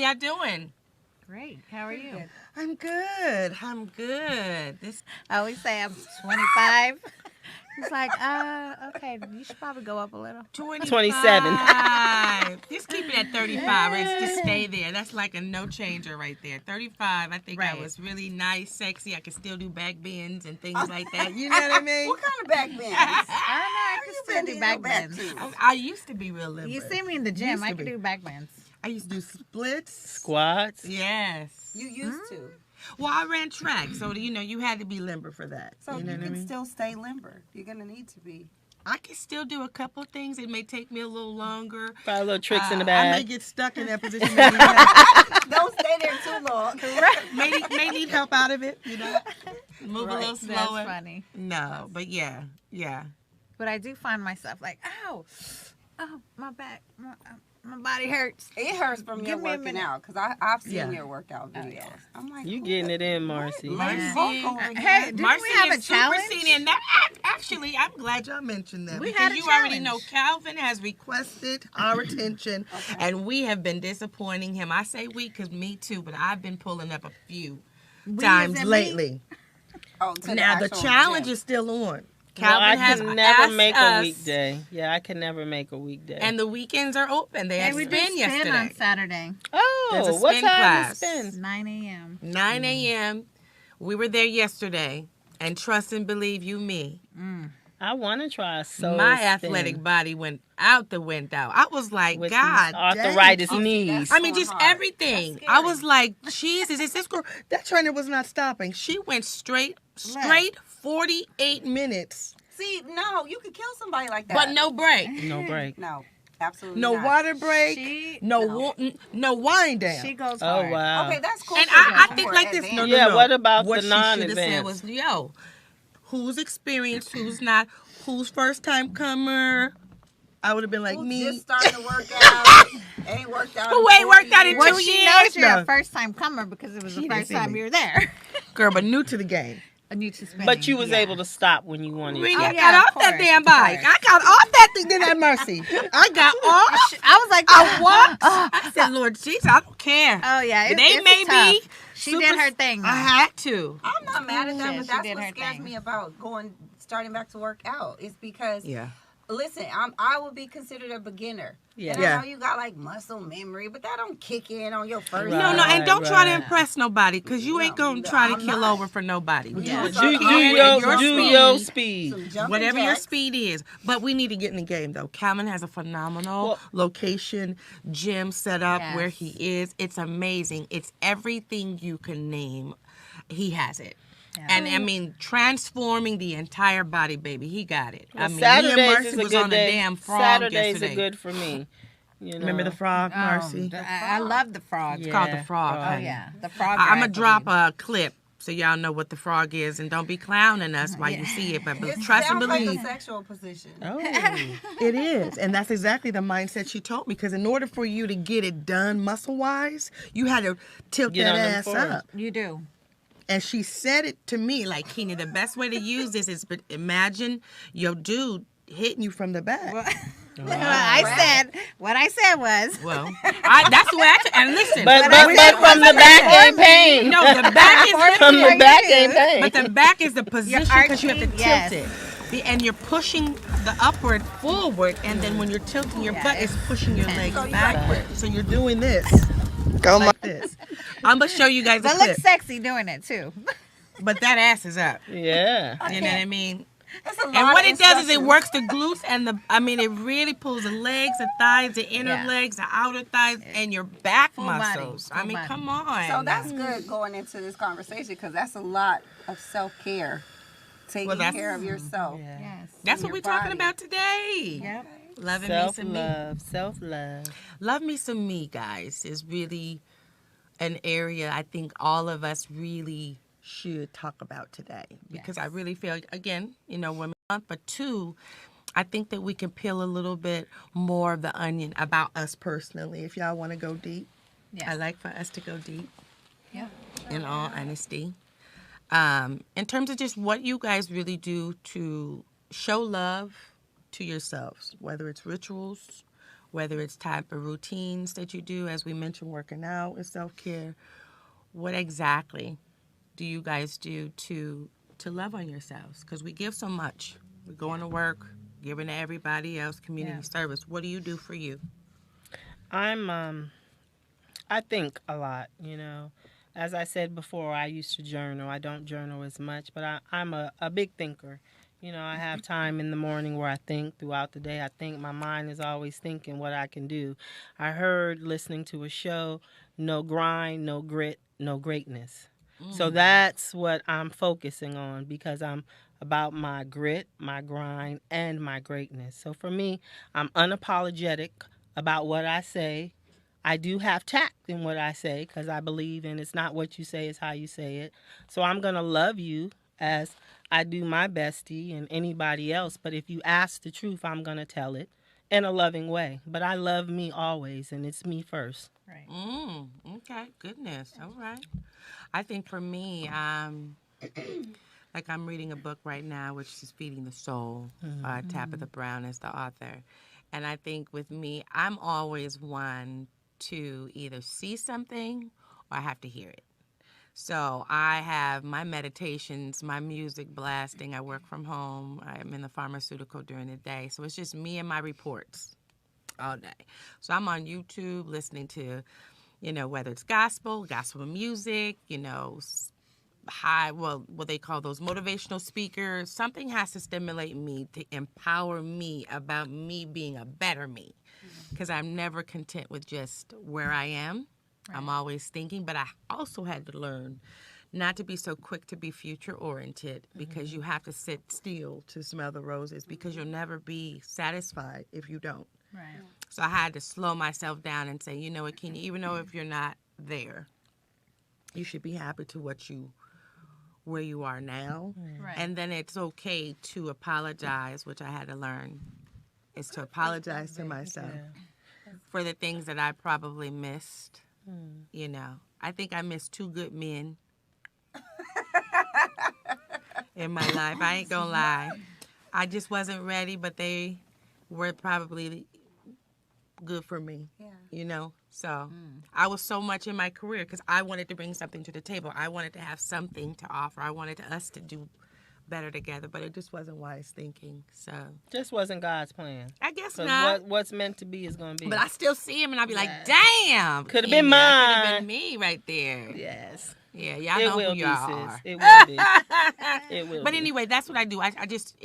y'all doing? Great. How are you? I'm good. I always say I'm 25. He's like, okay, you should probably go up a little. 27. Just keep it at 35. Or just stay there. That's like a no changer right there. 35. I think I was really nice, sexy. I could still do back bends and things like that. You know what I mean? What kind of back bends? I don't know. I can still do back bends. I used to be real limber. You see me in the gym. I can do back bends. I used to do splits, squats. Yes. You used to. Well, I ran track, so you had to be limber for that. So you know what I mean? still stay limber. You're gonna need to be. I can still do a couple of things. It may take me a little longer. Try little tricks in the bag. I may get stuck in that position. Don't stay there too long. may need help out of it. Move a little slower. That's funny. No, but yeah. But I do find myself like, oh, my back, my body hurts. It hurts from your working out because I've seen your workout videos. Yeah. I'm like, You getting it in, Marcy. Hey, didn't Marcy we have a is challenge? superseding that. Actually, I'm glad y'all mentioned that We because had a you already know challenge. Calvin has requested our attention, and we have been disappointing him. I say we because me too, but I've been pulling up a few times lately. Now the challenge is still on. Calvin I has can never asked make us, a weekday. Yeah, I can never make a weekday. and the weekends are open. They had we spin did yesterday. spin on Saturday, There's a what spin time class. is spin? 9 a.m. 9 a.m. We were there yesterday, and trust and believe you me, I want to try a soul my spin athletic body went out the window. I was like, with God, these arthritis dang. knees. I mean, just everything. I was like, Jesus, is this girl? That trainer was not stopping. She went straight 48 minutes. See, no, you could kill somebody like that. But no break. No break. No, absolutely No not. water break. No wind down. She goes Oh, hard. wow. Okay, that's cool. And for I them think for like this. No, advance. Yeah, no. what about what the she should have said non-advanced? was, who's experienced, who's not, who's first time comer. I would have been like Who me. just started to work out, ain't worked out. Who in ain't 4 worked out in years. Well, 2 she years? knows you're No. a first time comer because it was the didn't first see time me. you were there. Girl, but new to the game. New to spinning. But you was able to stop when you wanted Really, to. I yeah, got of off that course, damn of bike. course. I got off that thing. Didn't have mercy. I got off. I was like, I walked. I said, Lord Jesus, I don't care. oh yeah, they it's may be. tough. She did her thing. I had to. I'm not mad at that, Yeah, but she that's did what her scares thing. me about starting back to work out. It's because Yeah. listen, I would be considered a beginner. Yeah. And Yeah. I know you got like muscle memory, but that don't kick in on your first. No, and don't try to Right. impress nobody because you ain't going to try to I'm kill not. over for nobody. Yeah. Do You can at your speed. Some jumping Whatever your jacks. speed is. But we need to get in the game, though. Calvin has a phenomenal Well- location, gym set up Yes. where he is. It's amazing. It's everything you can name. He has it. Yeah. And I mean, transforming the entire body, baby. He got it. I mean, me and Saturdays Marcy is a was good on day. a damn frog Saturdays yesterday. are good for me. You know. Remember the frog, Marcy? I love the frog. It's called the frog. Oh honey. yeah, the frog. I'm ride gonna would drop be- a clip so y'all know what the frog is, and don't be clowning us while you see it. But It trust and sounds like believe, a sexual position. Oh. it is, and that's exactly the mindset she told me. Because in order for you to get it done muscle wise, you had to tilt Get that on them ass forward. up. You do. And she said it to me like, Keena, the best way to use this is, but imagine your dude hitting you from the back. What I said was. Well, that's the way I and listen. But we from said- the back ain't pain. No, the back is From the back ain't pain. But the back is the position because you have to arching, tilt yes. it. And you're pushing the upward forward, and then when you're tilting your butt, it's pushing your legs backward. So you're doing this. Go like this. I'm gonna show you guys a But clip. look sexy doing it too. But that ass is up. Yeah. You know what I mean? That's a lot And what of it does is it instructions. works the glutes and it really pulls the legs, the thighs, the inner Yeah. legs, the outer thighs, and your back Full body, muscles. full I mean, body. come on. So that's good going into this conversation because that's a lot of self-care. Taking Well, that's- care of yourself. Yes. That's what your we're talking body. about today. Yep. Loving me some me. Self-love. Self-love. Love me some me, guys, is really an area I think all of us really should talk about today. Because I really feel, again, Women's Month, but two, I think that we can peel a little bit more of the onion about us personally, if y'all want to go deep. Yeah. I like for us to go deep, Yeah. in all honesty. In terms of just what you guys really do to show love to yourselves, whether it's rituals, whether it's type of routines that you do, as we mentioned, working out is self-care. What exactly do you guys do to love on yourselves? Because we give so much. We're going to work, giving to everybody else, community service. What do you do for you? I think a lot, you know. As I said before, I used to journal. I don't journal as much, but I'm a big thinker. You know, I have time in the morning where I think throughout the day. I think my mind is always thinking what I can do. I heard listening to a show, no grind, no grit, no greatness. So that's what I'm focusing on because I'm about my grit, my grind, and my greatness. So for me, I'm unapologetic about what I say. I do have tact in what I say because I believe in it's not what you say, it's how you say it. So I'm going to love you as I do my bestie and anybody else. But if you ask the truth, I'm going to tell it in a loving way. But I love me always, and it's me first. Right. Okay, goodness. All right. I think for me, like I'm reading a book right now, which is Feeding the Soul. Tabitha Brown is the author. And I think with me, I'm always one to either see something or I have to hear it. So I have my meditations, my music blasting. I work from home. I'm in the pharmaceutical during the day. So it's just me and my reports all day. So I'm on YouTube listening to, whether it's gospel music, what they call those motivational speakers. Something has to stimulate me to empower me about me being a better me, because I'm never content with just where I am. Right. I'm always thinking, but I also had to learn not to be so quick to be future oriented, because you have to sit still to smell the roses, because you'll never be satisfied if you don't. Right. So I had to slow myself down and say, you know what, Kenya, even though if you're not there, you should be happy to where you are now. Right. And then it's okay to apologize, which I had to learn, is to apologize to myself for the things that I probably missed. I think I missed 2 good men in my life. I ain't gonna lie. I just wasn't ready, but they were probably good for me. Yeah. So I was so much in my career because I wanted to bring something to the table. I wanted to have something to offer. I wanted us to do better together, but it just wasn't wise thinking. So Just wasn't God's plan. I guess 'Cause not. what's meant to be is going to be. But I still see him and I'll be like, damn. Could have been Could mine. have been me right there. Yes. Yeah, y'all It know will who be, y'all sis. are. It will be. It will But be. anyway, that's what I do. I just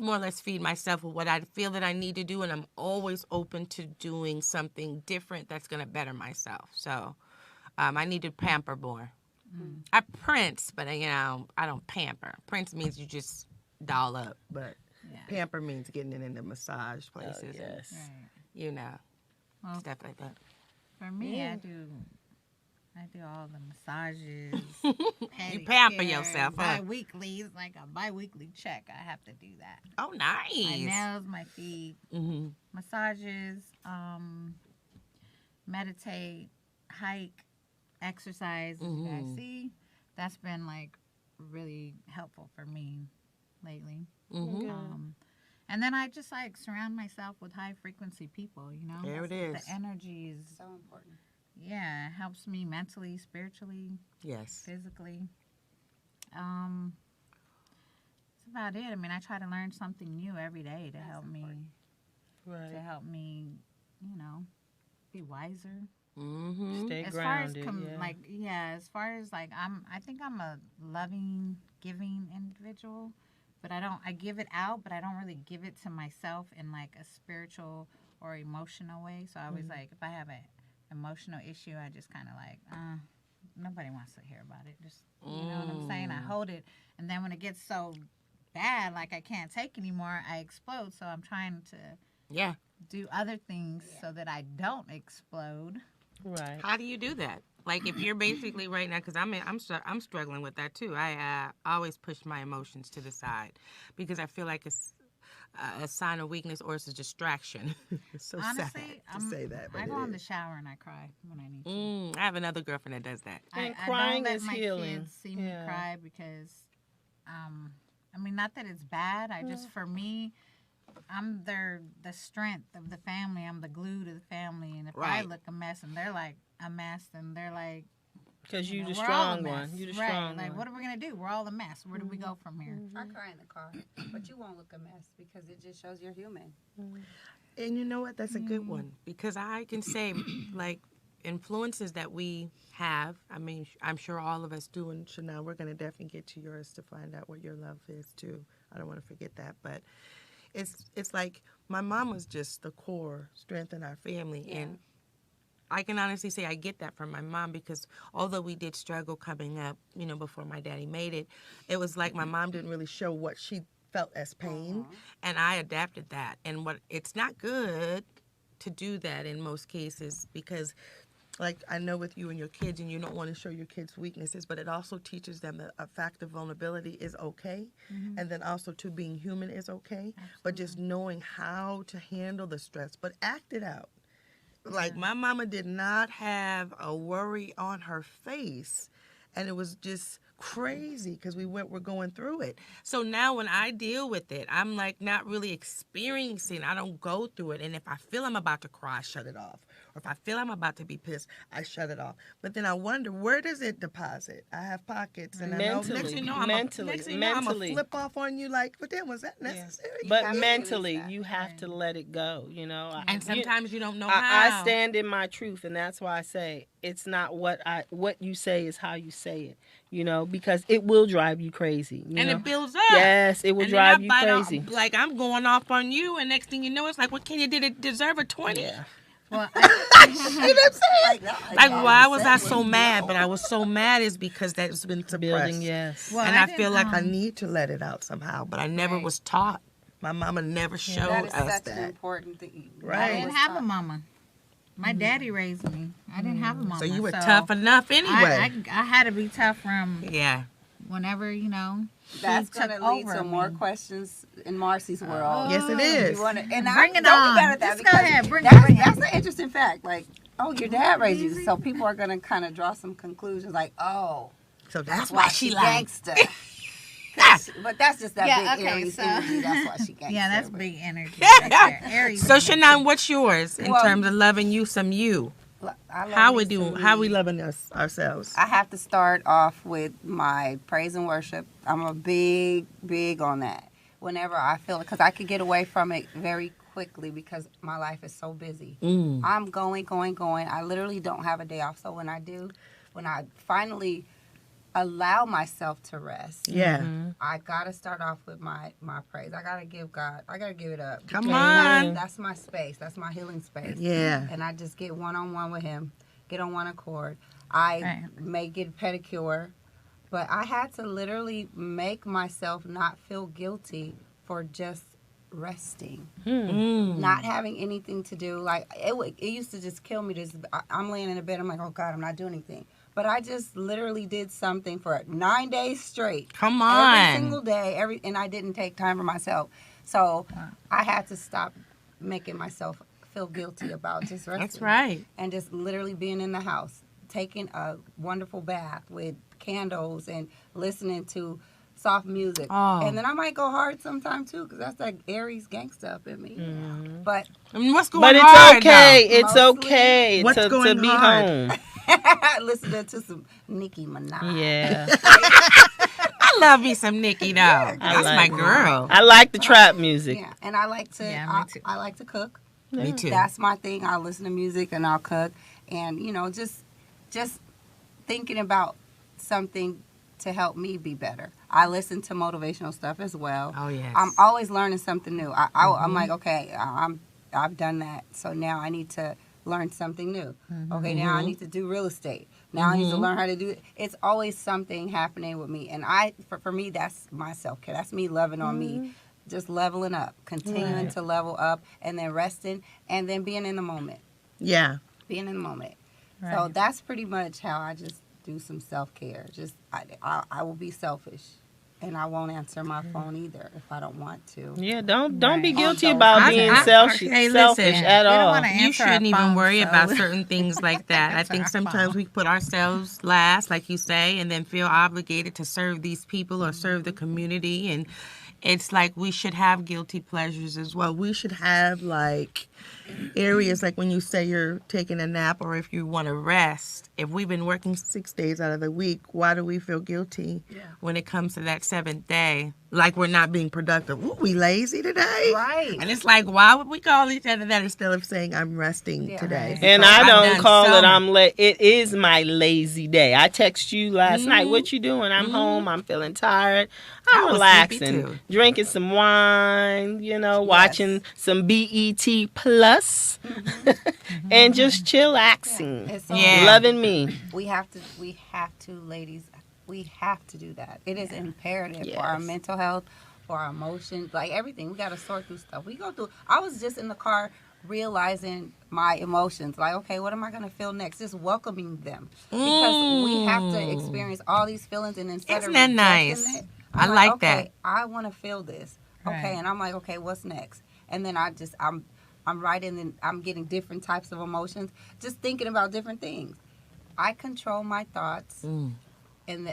more or less feed myself with what I feel that I need to do, and I'm always open to doing something different that's going to better myself. So I need to pamper more. I prince, but I don't pamper. Prince means you just doll up, but pamper means getting it in the massage places. Yes. Right. And, Well, stuff like that. for me, I do all the massages. You pamper pedicure, yourself, huh? Bi-weekly. It's like a bi-weekly check. I have to do that. Oh, nice. My nails, my feet, massages, meditate, hike, exercise. As you guys see, that's been like really helpful for me lately. And then I just like surround myself with high frequency people. There it is. The energy is So important. yeah, it helps me mentally, spiritually, Yes. physically. That's about it. I mean, I try to learn something new every day to help me, Right. be wiser. Stay As grounded. far as as far as like I think I'm a loving, giving individual, but I give it out, but I don't really give it to myself in like a spiritual or emotional way. So I always like, if I have an emotional issue, I just kind of like, nobody wants to hear about it. Just, you know what I'm saying? I hold it. And then when it gets so bad, like I can't take anymore, I explode. So I'm trying to do other things so that I don't explode. Right. How do you do that? Like if you're basically right now, because I'm struggling with that too. I always push my emotions to the side because I feel like it's a sign of weakness or it's a distraction. It's so Honestly, sad to say that, but I go it in the is. shower and I cry when I need to. I have another girlfriend that does that. And I crying don't let is my healing. kids see me cry because, I mean, not that it's bad. I just, for me, I'm the strength of the family. I'm the glue to the family. And if I Right. look a mess and they're like a mess, then they're like, Because you the we're all a strong mess. one. You the Right. strong Like, one. what are we gonna do? We're all a mess. Where do we go from here? I cry in the car, but you won't look a mess because it just shows you're human. And you know what? That's a good one because I can say, like, influences that we have. I mean, I'm sure all of us do. And Chanel, we're going to definitely get to yours to find out what your love is too. I don't want to forget that. But it's like my mom was just the core strength in our family, and I can honestly say I get that from my mom because although we did struggle coming up, you know, before my daddy made it, it was like my mom didn't really show what she felt as pain, and I adapted that. And what it's not good to do that in most cases because, like, I know with you and your kids, and you don't want to show your kids weaknesses, but it also teaches them that a fact of vulnerability is okay, and then also to being human is okay, but just knowing how to handle the stress, but act it out. Like, my mama did not have a worry on her face, and it was just crazy because we're going through it. So now when I deal with it, I'm like not really experiencing. I don't go through it, and if I feel I'm about to cry, I shut it off. Or if I feel I'm about to be pissed, I shut it off. But then I wonder, where does it deposit? I have pockets, and I know Mentally, next thing you know, I'm mentally. gonna flip off on you like, but then was that necessary? But have to mentally, release that. you have to let it go. You know, And sometimes you don't know I how. stand in my truth, and that's why I say it's not what you say is how you say it. You know, because it will drive you crazy. You And know? it builds up. Yes, it will And drive then you I bite off- crazy. like I'm going off on you, and next thing you know, it's like, what can you did it deserve a 20? Yeah. Well, You know what I'm saying? Like, Like, why was I so mad? But I was so mad is because that's been suppressed. Building, yes. well, And I didn't, feel like I need to let it out somehow, but I never Right. was taught. My mama never that showed is us such an that. important thing. Right. I I didn't have a mama. My daddy raised me. I didn't have a mama. So you were tough enough anyway. I had to be tough from Yeah. whenever, That's he took going to lead over to more me. questions in Marcy's world. Yes, it is. You wanna, and Bring it don't on. be mad at that Just go because ahead. Bring that's, it. that's an interesting fact. Like, oh, your dad raised you, so people are going to kind of draw some conclusions. Like, oh, So that's why why she likes. gangster. But that's just that Yeah, big okay, Aries so- energy. That's why she gangster. Yeah, that's But big energy. Right there. Aries So energy. Shannon, what's yours in Well, terms of loving you some you? I love How me we some do? me. How we loving us ourselves? I have to start off with my praise and worship. I'm a big on that. Whenever I feel it, because I could get away from it very quickly because my life is so busy. I'm going. I literally don't have a day off. So when I finally allow myself to rest, Yeah. I gotta start off with my praise. I gotta give God. I gotta give it up. Come Because on. That's my space. That's my healing space. Yeah. And I just get one-on-one with Him. Get on one accord. I Right. may get a pedicure, but I had to literally make myself not feel guilty for just resting, not having anything to do. Like it used to just kill me. I'm laying in the bed. I'm like, oh God, I'm not doing anything. But I just literally did something for 9 days straight. Come Every on. single day, and I didn't take time for myself. So I had to stop making myself feel guilty about just resting. That's right. And just literally being in the house, taking a wonderful bath with candles and listening to soft music. Oh. And then I might go hard sometime too, because that's like Aries gangsta up in me. But I mean, what's going But it's hard, okay. though? It's Mostly- okay What's to going be hard? home. listening to some Nicki Minaj. Yeah. I love me some Nikki, though. That's my like- girl. I like the trap music. Yeah, and I like to. Yeah, me too. I like to cook. Me too. That's my thing. I'll listen to music and I'll cook, and just thinking about something to help me be better. I listen to motivational stuff as well. Oh, yes. I'm always learning something new. I'm like, okay, I've done that, so now I need to learn something new. Okay, now I need to do real estate. Now I need to learn how to do it. It's always something happening with me, and for me, that's my self care. That's me loving on me, just leveling up, continuing to level up, and then resting, and then being in the moment. Yeah. Being in the moment. So Right. that's pretty much how I just do some self care. Just I will be selfish, and I won't answer my phone either if I don't want to. Yeah, don't be Right. guilty On about those being times. selfish, Hey, listen. selfish at We don't all. wanna You answer our shouldn't even phone, worry so- about certain things like that. I Answer think our sometimes phone. we put ourselves last, like you say, and then feel obligated to serve these people or serve the community. And it's like we should have guilty pleasures as well. We should have like areas like when you say you're taking a nap or if you want to rest. If we've been working 6 days out of the week, why do we feel guilty when it comes to that seventh day? Like we're not being productive. Ooh, we lazy today? Right. And it's like, why would we call each other that instead of saying I'm resting today? Right. And Because I I've don't done call it so much. it is my lazy day. I text you last night. What you doing? I'm home. I'm feeling tired. I I'm was sleepy relaxing. too. Drinking some wine, watching some BET Plus and just chillaxing. It's so Yeah. Loving me. we have to, ladies, we have to do that. It is imperative for our Yes. mental health, for our emotions, like everything. We got to sort through stuff. We go through. I was just in the car realizing my emotions. Like, okay, what am I gonna feel next? Just welcoming them because we have to experience all these feelings, and instead Isn't of that rejecting nice? it, I I'm like okay, that. I want to feel this. Okay, Right. and I'm like, okay, what's next? And then I'm writing and I'm getting different types of emotions, just thinking about different things. I control my thoughts, and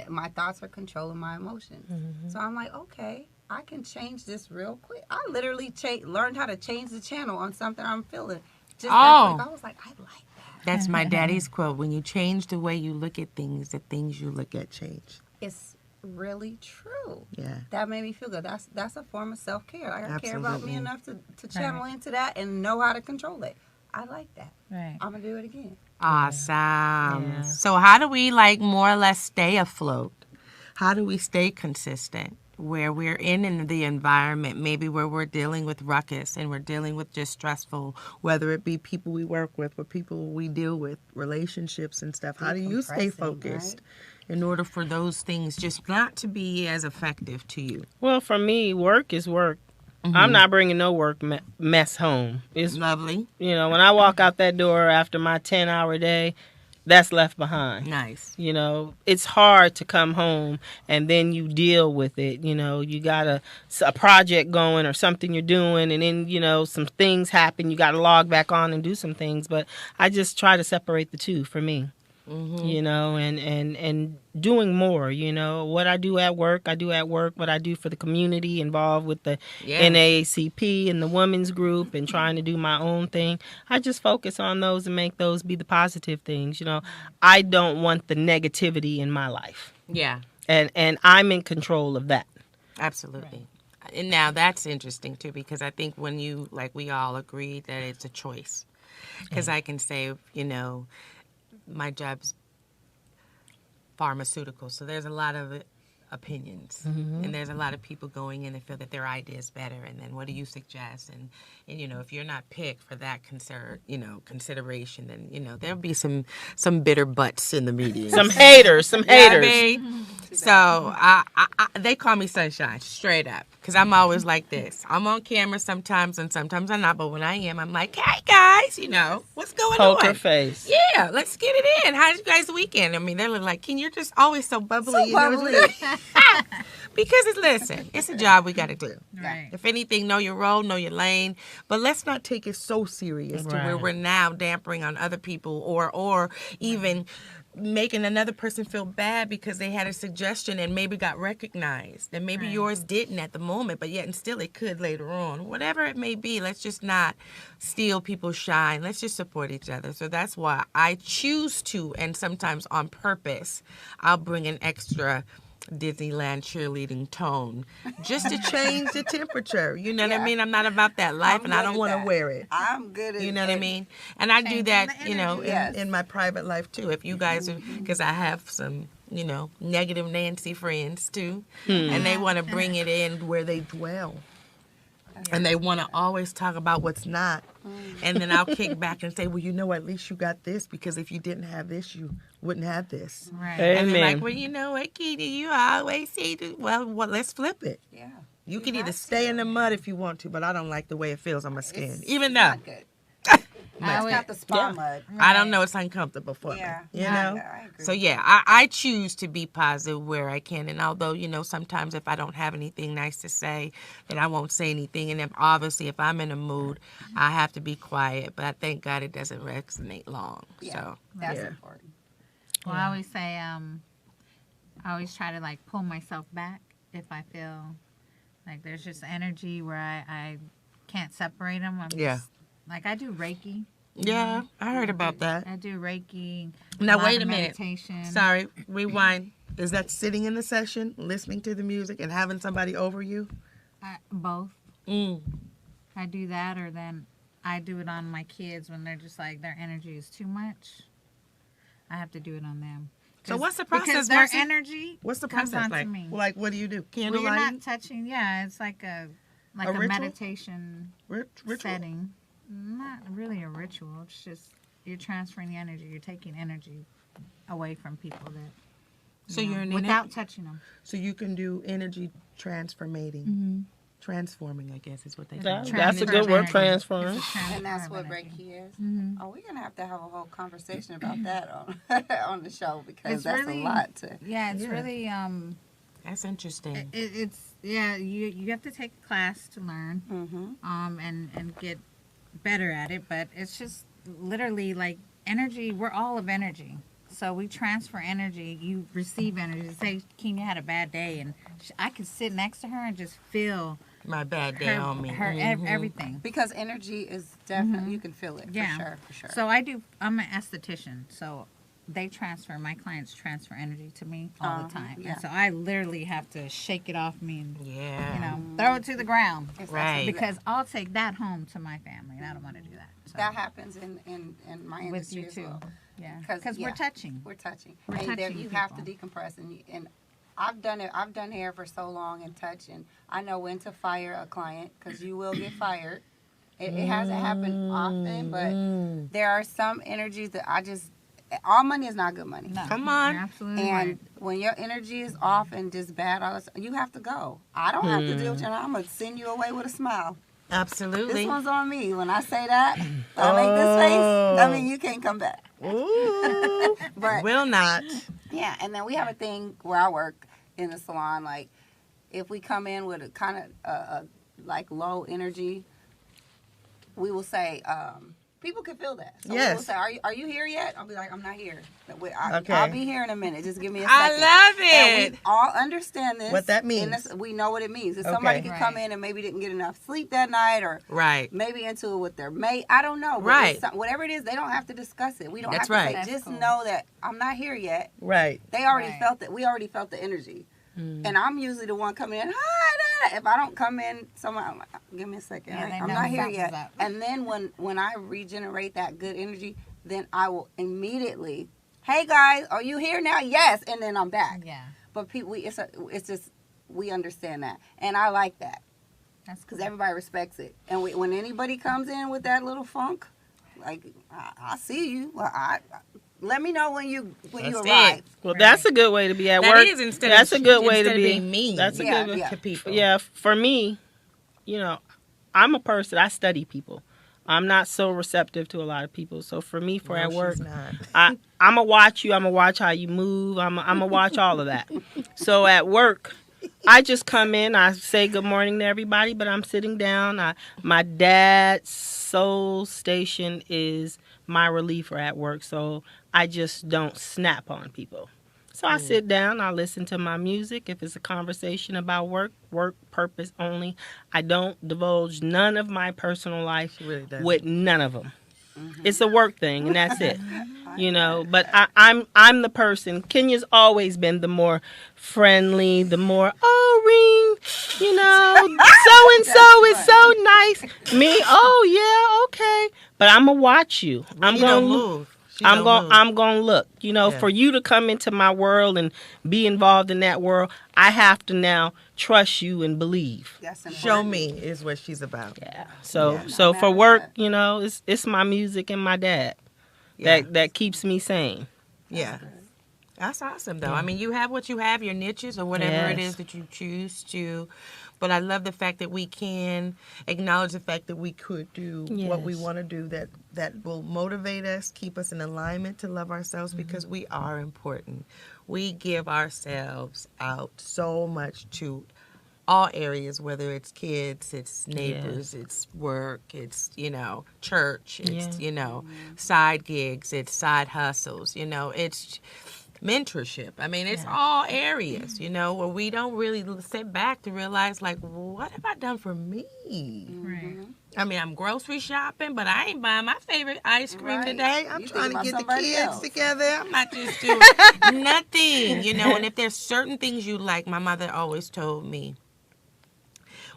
my thoughts are controlling my emotions. So I'm like, okay, I can change this real quick. I literally learned how to change the channel on something I'm feeling. Just that quick. I was like, I like that. That's my daddy's quote. When you change the way you look at things, the things you look at change. It's really true. Yeah. That made me feel good. That's a form of self-care. Like, I care about me Absolutely. enough to channel into that and know how to control it. I like that. Right. I'm going to do it again. Awesome. Yeah. So how do we like more or less stay afloat? How do we stay consistent where we're in the environment, maybe where we're dealing with ruckus and we're dealing with just stressful, whether it be people we work with or people we deal with, relationships and stuff. How do you stay Decompressing, focused in order for those things just not to be as effective to you? Well, for me, work is work. I'm not bringing no work mess home. It's Lovely. when I walk out that door after my 10-hour day, that's left behind. Nice. It's hard to come home and then you deal with it. You got a project going or something you're doing, and then, some things happen. You got to log back on and do some things. But I just try to separate the two for me, and doing more. What I do at work, I do at work. What I do for the community involved with the NAACP and the women's group and trying to do my own thing. I just focus on those and make those be the positive things. I don't want the negativity in my life. Yeah. And I'm in control of that. Absolutely. And now that's interesting too, because I think when we all agree that it's a choice. Because I can say, my job's pharmaceutical, so there's a lot of opinions, and there's a lot of people going in and feel that their idea is better, and then what do you suggest? And if you're not picked for that consideration, then there'll be some bitter butts in the meeting. Some haters. You know what I mean? So I they call me Sunshine, straight up, because I'm always like this. I'm on camera sometimes, and sometimes I'm not. But when I am, I'm like, hey guys, what's going on? Poker face. Yeah, let's get it in. How's you guys' weekend? I mean, they're like, Ken, you're just always so bubbly. So bubbly. Because it's a job we got to do. Right. If anything, know your role, know your lane. But let's not take it so serious to where Right. we're now dampering on other people or even making another person feel bad because they had a suggestion and maybe got recognized. And maybe yours didn't at the moment, but yet and still it could later on. Whatever it may be, let's just not steal people's shine. Let's just support each other. So that's why I choose to, and sometimes on purpose, I'll bring an extra Disneyland cheerleading tone just to change the temperature. You know what I mean? I'm not about that life, and I don't want to wear it. I'm good at You know what I mean? And I do that, the energy. Yes. in my private life too. If you guys are, because I have some, negative Nancy friends too, and they want to bring it in where they dwell. And they want to always talk about what's not. And then I'll kick back and say, well, at least you got this, because if you didn't have this, you wouldn't have this. Right. And they're like, Amen. well, you know what, Kitty, you always say, well, let's flip it. Yeah. You can either have stay to. in the mud if you want to, but I don't like the way it feels on my skin. It's Even though not good. I It's would- not the spa mud. I don't know, it's uncomfortable for Yeah. me. You Yeah, know? I agree. So yeah, I choose to be positive where I can. And although, sometimes if I don't have anything nice to say, then I won't say anything. And obviously if I'm in a mood, I have to be quiet. But I thank God it doesn't resonate long. Yeah. So That's yeah. important. Well, I always say, I always try to pull myself back if I feel Like there's just energy where I can't separate them. Yeah. Like I do Reiki. Yeah, I heard about that. I do Reiki. Now, lot wait of a minute. meditation. Sorry, rewind. Is that sitting in the session, listening to the music, and having somebody over you? Both. Mm. I do that, or then I do it on my kids when they're just like their energy is too much. I have to do it on them. So what's the process, Because their Mercy? energy What's the comes process onto like? me. Like, what do you do? Well, you're Candlelight? not touching. Yeah, it's like a ritual? meditation Ritual? setting. Not really a ritual. It's just you're transferring the energy. You're taking energy away from people that. So you're an without touching them. So you can do energy transformating. Mm-hmm. Transforming, I guess, is what they call it. That's a Transfer good of word, energy. transform. It's a transfer And that's of what energy. Reiki is. Mhm. Oh, we're gonna have to have a whole conversation about that on on the show because It's that's really- a lot to. Yeah, it's Yeah. really That's interesting. it's you have to take a class to learn Mm-hmm. and get better at it, but it's just literally like energy. We're all of energy, so we transfer energy. You receive energy. Say Kenya had a bad day, and I could sit next to her and just feel My bad day on me. Mhm. everything. Because energy is definitely you can feel it Yeah. for sure. So I'm an esthetician, so my clients transfer energy to me all the time. yeah. And so I literally have to shake it off me and, Yeah. throw it to the ground. It's Right. absolutely- Because I'll take that home to my family, and I don't want to do that. So, that happens in my with industry you as too. well. Yeah. 'Cause, Because yeah. we're touching. We're touching. We're and there, touching you have to people. decompress and I've done it. I've done hair for so long and touch, and I know when to fire a client because you will get fired. It hasn't happened often, but there are some energies that all money is not good money. No, Come on. you're absolutely And right. when your energy is off and just bad, you have to go. I don't have to deal with you. I'm gonna send you away with a smile. Absolutely. This one's on me. When I say that, I make this face. I mean, you can't come back. Ooh. But Will not. yeah, and then we have a thing where I work in the salon. Like, if we come in with a kind of like low energy, we will say, people can feel that. So we will Yes. say, are you here yet? I'll be like, I'm not here. Okay. I'll be here in a minute. Just give me a I second. love And it. we all understand this. What that and means. we know what it means. If somebody Okay. could come Right. in and maybe didn't get enough sleep that night, or Right. maybe into it with their mate, I don't know. But Right. it's whatever it is, they don't have to discuss it. We don't That's have to right. say, That's just cool. know that I'm not here yet. Right. They already Right. felt it. We already felt the energy. And I'm usually the one coming in, hi, Dad. If I don't come in, I'm like, give me a second. Yeah, right? they I'm know not here something's yet. up. And then when I regenerate that good energy, then I will immediately, hey guys, are you here now? Yes, and then I'm back. Yeah. But people, it's just we understand that, and I like that That's because cool. everybody respects it. And when anybody comes in with that little funk, like I see you. Well, let me know when you That's arrive. it. Well, that's a good way to be at That work. is instead That's of a good way to instead of be. being mean. That's a Yeah, good way. yeah. to people. Yeah, for me, I'm a person. I study people. I'm not so receptive to a lot of people. So for me, No, at work, she's not. I'm gonna watch you. I'm gonna watch how you move. I'm gonna watch all of that. So at work, I just come in. I say good morning to everybody, but I'm sitting down. My dad's soul station is my reliever at work. So I just don't snap on people. So I sit down, I listen to my music. If it's a conversation about work purpose only, I don't divulge none of my personal life She really does. with none of them. It's a work thing, and that's it. But I'm the person. Kenya's always been the more friendly, the more Ring, so and so is so nice. Me, yeah, okay. But I'm gonna watch you. I'm She gonna don't look. move. She don't move. I'm gonna look. Yeah. For you to come into my world and be involved in that world, I have to now trust you and believe. That's important. Show me is what she's about. Yeah. So Yeah, so no for matter work, what. it's my music and my dad Yeah. that keeps me sane. Yeah. That's awesome, though. I mean, you have what you have, your niches or whatever it Yes. is that you choose to. But I love the fact that we can acknowledge the fact that we could do what we Yes. want to do that will motivate us, keep us in alignment to love ourselves because we are important. We give ourselves out so much to all areas, whether it's kids, it's neighbors, it's work, it's, church, it's, side gigs, it's side hustles, mentorship. I mean, it's all areas, you know, where we don't really sit back to realize, like, what have I done for me? Right. I mean, I'm grocery shopping, but I ain't buying my favorite ice cream Right. today. I'm You trying to think get about the somebody kids else. together. I'm not just doing nothing, you know. And if there's certain things you like, my mother always told me,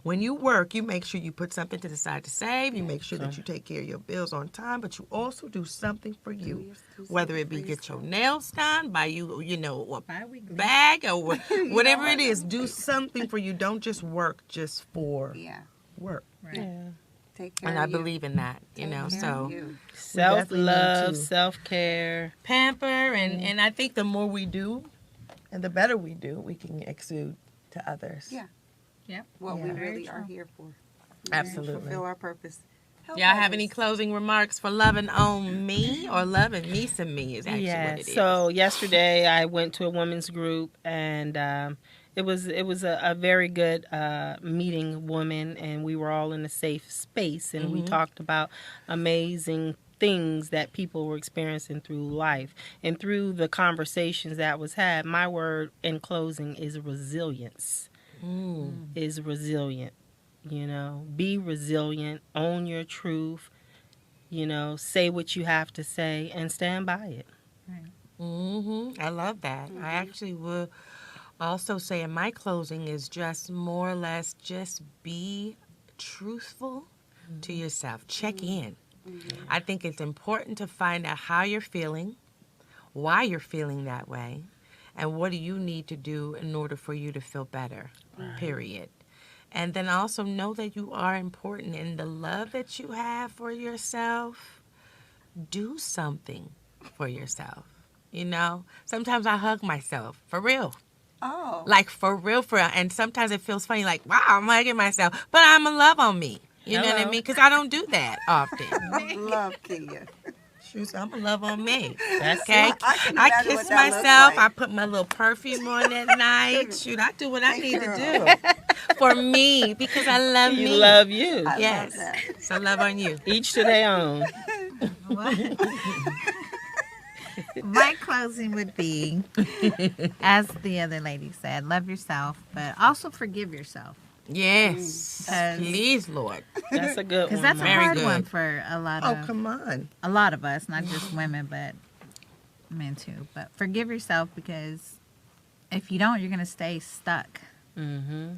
when you work, you make sure you put something to the side to save. You make sure that you take care of your bills on time, but you also do something for you. Whether it be get your nails done, buy you, you know, a Bi-weekly. bag or whatever know, it is. Do something for you. Don't just work just for Yeah. work. Right. Yeah. Take care And of I you. believe in that, you know. Take care So of you. Self-love, definitely need to- self-care. pamper, and I think the more we do, and the better we do, we can exude to others. Yeah. Yep. What we Yeah. Very really true. are here for. Absolutely. Fulfill our purpose. Help Y'all have any others. closing remarks for loving on me or loving me some me is actually what it is. So yesterday I went to a women's group, and it was a very good meeting women, and we were all in a safe space, and we talked about amazing things that people were experiencing through life, and through the conversations that was had. My word in closing is resilience. Is resilient. You know, be resilient, own your truth, you know, say what you have to say and stand by it. I love that. I actually will also say in my closing is just more or less just be truthful to yourself. Check in. I think it's important to find out how you're feeling, why you're feeling that way, and what do you need to do in order for you to feel better, period. And then also know that you are important, and the love that you have for yourself, do something for yourself. You know, sometimes I hug myself, for real. Oh. Like, for real, for real. And sometimes it feels funny, like, wow, I'm hugging myself. But I'm in love on me. You know what I Hello. mean? Because I don't do that often. Love Kia. Shoot, I'm in love on me. That's Okay? I can I imagine kiss what that looks myself. like. I put my little perfume on at night. Shoot, I do what I need to do for me because I love you me. love you. I Yes. love that. So love on you. Each to their own. My closing would be, as the other lady said, love yourself, but also forgive yourself. Yes. Because Please, Lord. That's a good one. that's a Very hard good. one for a lot Oh, of come on. us, not just women, but men too. But forgive yourself, because if you don't, you're gonna stay stuck, Mm-hmm.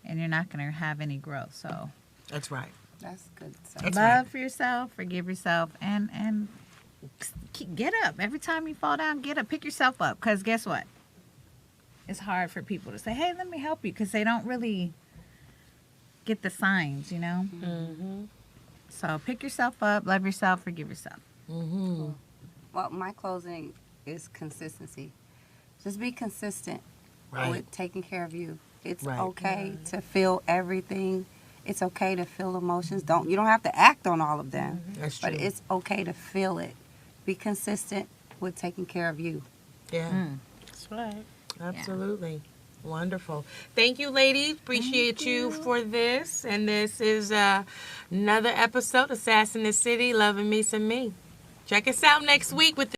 and you're not gonna have any growth. So That's right. That's good. So, That's love right. for yourself, forgive yourself, and get up. Every time you fall down, get up, pick yourself up. Because guess what? It's hard for people to say, "Hey, let me help you," because they don't really get the signs, you know. Mm-hmm. So pick yourself up, love yourself, forgive yourself. Mm-hmm. well, my closing is consistency. Just be consistent Right. with taking care of you. It's Right. okay to feel everything. It's okay to feel emotions. You don't have to act on all of them, That's true. but it's okay to feel it. Be consistent with taking care of you. Yeah. That's right. Absolutely. Wonderful. Thank you, ladies. Appreciate you for this. And this is another episode of Sass in the City, Loving Me Some Me. Check us out next week with